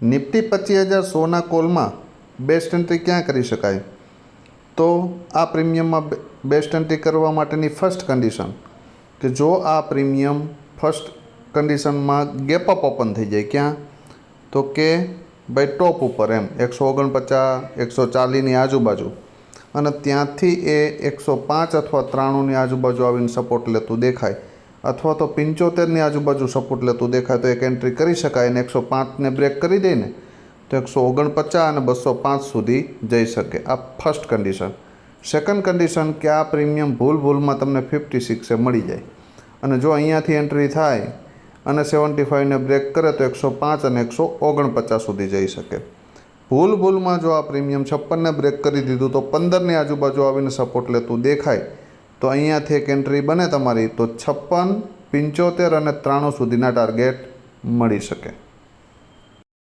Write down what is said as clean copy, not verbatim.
Nifty 25,100ના કોલમાં best entry ક્યાં કરી શકાય? તો આ પ્રીમિયમમાં બેસ્ટ એન્ટ્રી કરવા માટેની ફર્સ્ટ કન્ડિશન કે જો આ પ્રીમિયમ ફર્સ્ટ કન્ડિશનમાં ગેપ અપ ઓપન થઈ જાય, ક્યાં? તો કે ભાઈ ટોપ ઉપર એમ 149 140ની આજુબાજુ, અને ત્યાંથી એ 105 અથવા 93ની આજુબાજુ આવીને સપોર્ટ લેતું દેખાય, અથવા તો 75ની આજુબાજુ સપોર્ટ લેતું દેખાય તો એક એન્ટ્રી કરી શકાય. અને 105ને બ્રેક કરી દે ને તો 149 અને 205 સુધી જઈ શકે. આ ફર્સ્ટ કન્ડિશન. સેકન્ડ કન્ડિશન કે આ પ્રીમિયમ ભૂલમાં તમને 56એ મળી જાય, અને જો અહીંયાથી એન્ટ્રી થાય અને 75ને બ્રેક કરે તો 105 અને 149 સુધી જઈ શકે. ભૂલમાં જો આ પ્રીમિયમ 56ને બ્રેક કરી દીધું તો 15ની આજુબાજુ આવીને સપોર્ટ લેતું દેખાય તો અહીંયાથી એક એન્ટ્રી બને તમારી તો 56, 75 અને 93 સુધીના ટાર્ગેટ મળી શકે.